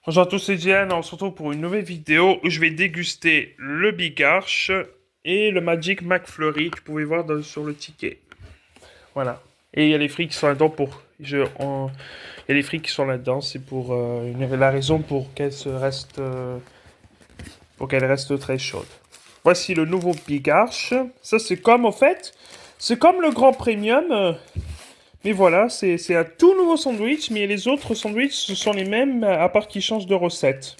Bonjour à tous, c'est Diane. On se retrouve pour une nouvelle vidéo où je vais déguster le Big Arch et le Magic McFlurry. Tu pouvais voir sur le ticket. Voilà. Et il y a les frites qui sont là-dedans pour. Il y a les frites qui sont là-dedans. C'est pour la raison pour qu'elles restent pour qu'elles restent très chaudes. Voici le nouveau Big Arch. Ça c'est comme en fait, c'est comme le Grand Premium. Mais voilà, c'est un tout nouveau sandwich, mais les autres sandwichs, ce sont les mêmes, à part qu'ils changent de recette.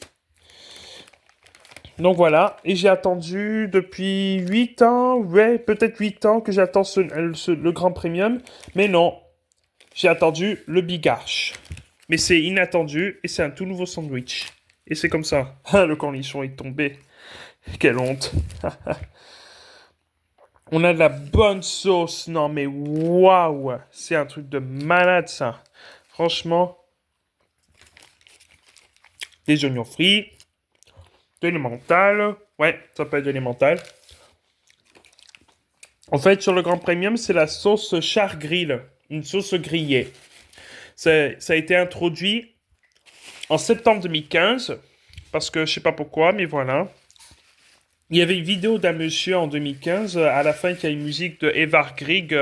Donc voilà, et j'ai attendu depuis 8 ans, ouais, peut-être 8 ans que j'attends le Grand Premium, mais non, j'ai attendu le Big Arch. Mais c'est inattendu, et c'est un tout nouveau sandwich. Et c'est comme ça. Ah, le cornichon est tombé. Quelle honte. On a de la bonne sauce, non mais waouh, c'est un truc de malade ça. Franchement, des oignons frits, de l'emmental, ouais, ça peut être de l'emmental. En fait, sur le Grand Premium, c'est la sauce char grill, une sauce grillée. Ça a été introduit en septembre 2015, parce que je sais pas pourquoi, mais voilà. Il y avait une vidéo d'un monsieur en 2015, à la fin, qui a une musique de Evar Grieg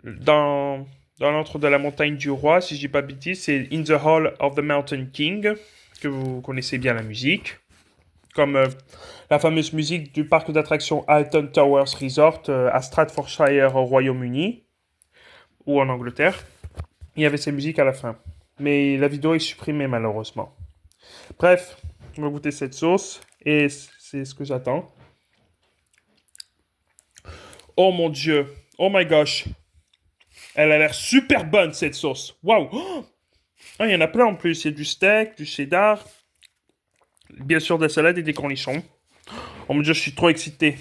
dans, dans l'antre de la montagne du roi, si je dis pas de bêtises, c'est In the Hall of the Mountain King, que vous connaissez bien la musique. Comme la fameuse musique du parc d'attractions Alton Towers Resort à Stratfordshire au Royaume-Uni ou en Angleterre. Il y avait ces musiques à la fin. Mais la vidéo est supprimée malheureusement. Bref, on va goûter cette sauce et c'est ce que j'attends. Oh mon dieu, oh my gosh, elle a l'air super bonne cette sauce. Waouh, oh, il y en a plein en plus. Il y a du steak, du cheddar, bien sûr des salades et des cornichons. Oh mon dieu, je suis trop excité.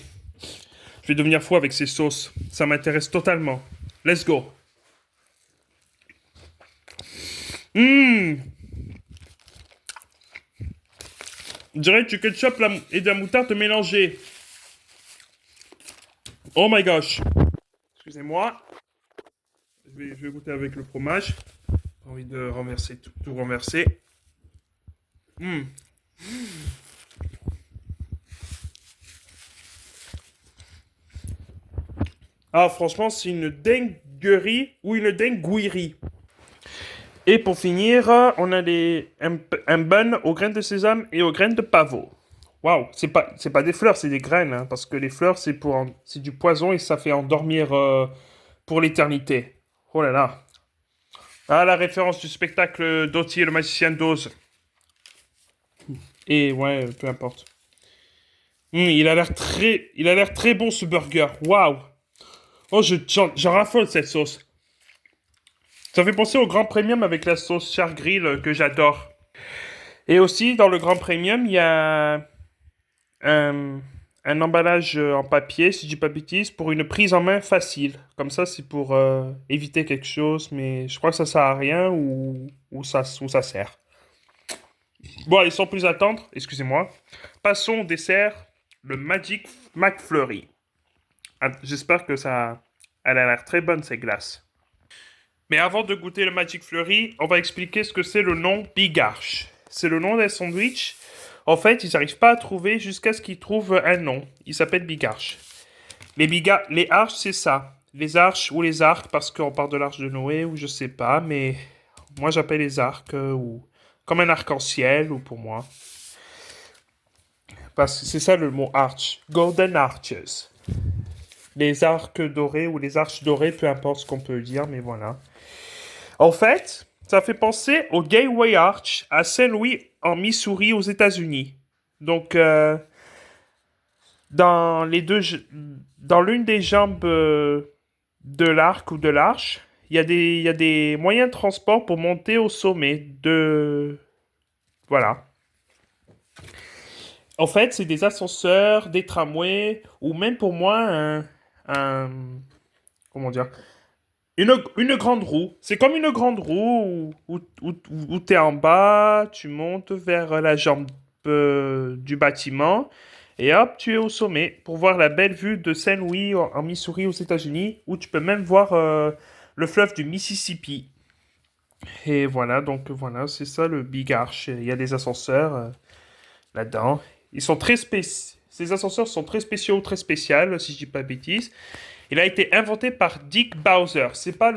Je vais devenir fou avec ces sauces. Ça m'intéresse totalement. Let's go. Mmh. On dirait du ketchup et de la moutarde mélangée. Oh my gosh. Excusez-moi. Je vais goûter avec le fromage. J'ai envie de renverser tout renverser. Mmh. Ah, franchement, c'est une dinguerie ou une dinguerie. Et pour finir, on a un bun aux graines de sésame et aux graines de pavot. Waouh, c'est pas des fleurs, c'est des graines, hein, parce que les fleurs, c'est du poison et ça fait endormir pour l'éternité. Oh là là. Ah, la référence du spectacle d'Ottier le magicien d'Oz. Et ouais, peu importe. Il a l'air très bon ce burger. Waouh. Oh, j'en raffole cette sauce. Ça fait penser au Grand Premium avec la sauce char grill que j'adore. Et aussi, dans le Grand Premium, il y a un emballage en papier, si je dis pas de bêtises, pour une prise en main facile. Comme ça, c'est pour éviter quelque chose, mais je crois que ça sert à rien ou ça sert. Bon, allez, sans plus attendre, excusez-moi. Passons au dessert, le Magic McFlurry. Ah, j'espère que ça... Elle a l'air très bonne, ces glaces. Mais avant de goûter le Magic Flurry, on va expliquer ce que c'est le nom Big Arch. C'est le nom des sandwichs. En fait, ils n'arrivent pas à trouver jusqu'à ce qu'ils trouvent un nom. Il s'appelle Big Arch. Les arches, c'est ça. Les arches ou les arcs, parce qu'on parle de l'arche de Noé, ou je sais pas, mais moi j'appelle les arcs, ou comme un arc-en-ciel, ou pour moi. Parce que c'est ça le mot arch. Golden Arches. Les arcs dorés ou les arches dorées, peu importe ce qu'on peut dire, mais voilà. En fait, ça fait penser au Gateway Arch à Saint-Louis, en Missouri, aux États-Unis. Donc, dans dans l'une des jambes de l'arc ou de l'arche, il y a des moyens de transport pour monter au sommet de... Voilà. En fait, c'est des ascenseurs, des tramways, ou même pour moi, un comment dire, une grande roue. C'est comme une grande roue où tu es en bas, tu montes vers la jambe du bâtiment et hop, tu es au sommet pour voir la belle vue de Saint-Louis en Missouri aux États-Unis où tu peux même voir le fleuve du Mississippi. Et voilà, donc voilà, c'est ça le Big Arch. Il y a des ascenseurs là-dedans. Ils sont très spéciaux. Ces ascenseurs sont très spéciaux, très spéciaux, si je dis pas de bêtises. Il a été inventé par Dick Bowser. C'est pas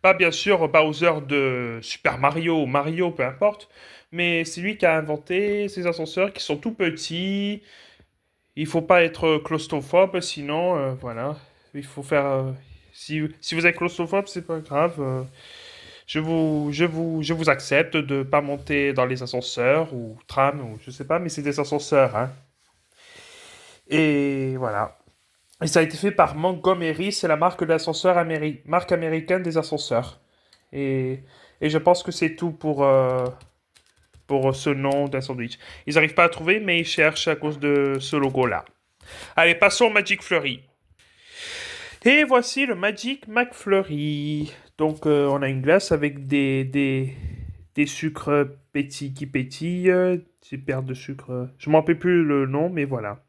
pas bien sûr Bowser de Super Mario ou Mario, peu importe. Mais c'est lui qui a inventé ces ascenseurs qui sont tout petits. Il faut pas être claustrophobe, sinon, voilà. Il faut faire. Si vous êtes claustrophobe, c'est pas grave. Je vous accepte de pas monter dans les ascenseurs ou tram ou je sais pas, mais c'est des ascenseurs, hein. Et voilà. Et ça a été fait par Montgomery, c'est la marque d'ascenseur marque américaine des ascenseurs. Et, et je pense que c'est tout pour ce nom d'un sandwich. Ils n'arrivent pas à trouver, mais ils cherchent à cause de ce logo-là. Allez, passons au Magic Flurry. Et voici le Magic McFlurry. Donc, on a une glace avec des sucres qui pétillent, des perles de sucre. Je ne m'en rappelle plus le nom, mais voilà.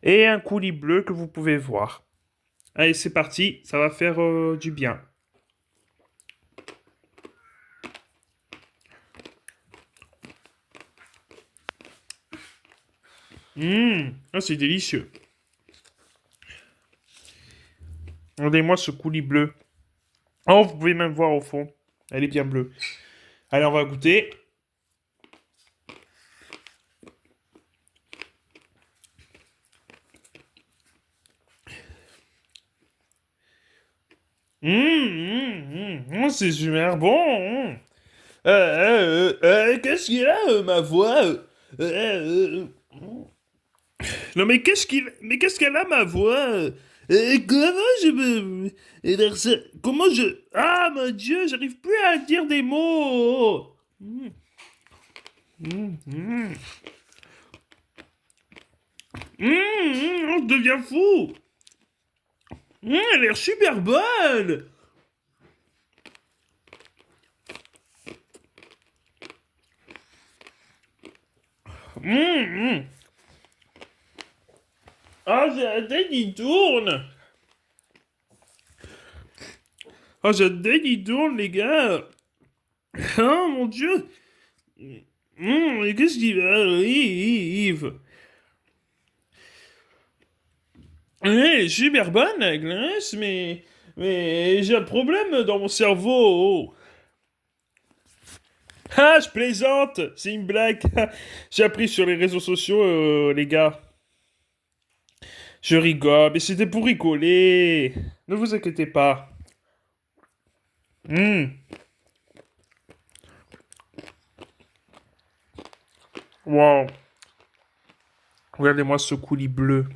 Et un coulis bleu que vous pouvez voir. Allez, c'est parti, ça va faire du bien. Ah, c'est délicieux. Regardez-moi ce coulis bleu. Oh, vous pouvez même voir au fond. Elle est bien bleue. Allez, on va goûter. C'est super bon. Qu'est-ce qu'il a, ma voix Non, mais qu'est-ce qu'elle a, ma voix comment je me... Comment je... Ah, mon Dieu, j'arrive plus à dire des mots. On devient fou. Elle a l'air super bonne. Ah, j'ai la tête qui tourne. Ah, j'ai la tête qui tourne, les gars. Ah, mon Dieu. Mais qu'est-ce qui arrive? Elle est super bonne, la glace, mais j'ai un problème dans mon cerveau. Ah, je plaisante, c'est une blague. J'ai appris sur les réseaux sociaux, les gars. Je rigole, mais c'était pour rigoler. Ne vous inquiétez pas. Hum, wow. Regardez-moi ce coulis bleu.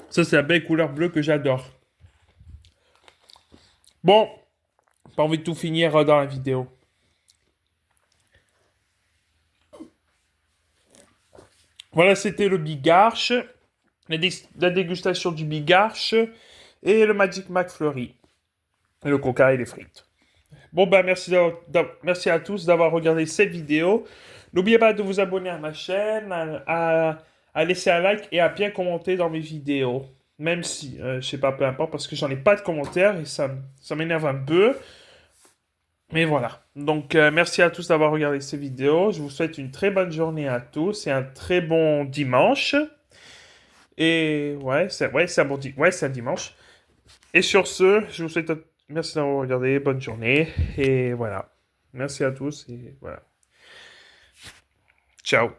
Ça, c'est la belle couleur bleue que j'adore. Bon, pas envie de tout finir dans la vidéo. Voilà, c'était le Bigarche, la dégustation du Bigarche et le Magic McFlurry. Et le coca et les frites. Bon, bah, merci à tous d'avoir regardé cette vidéo. N'oubliez pas de vous abonner à ma chaîne, à laisser un like et à bien commenter dans mes vidéos. Même si, je sais pas, peu importe, parce que j'en ai pas de commentaires et ça m'énerve un peu. Mais voilà. Donc, merci à tous d'avoir regardé cette vidéo. Je vous souhaite une très bonne journée à tous et un très bon dimanche. Et c'est un ouais, c'est un dimanche. Et sur ce, je vous souhaite merci d'avoir regardé, bonne journée et voilà. Merci à tous et voilà. Ciao.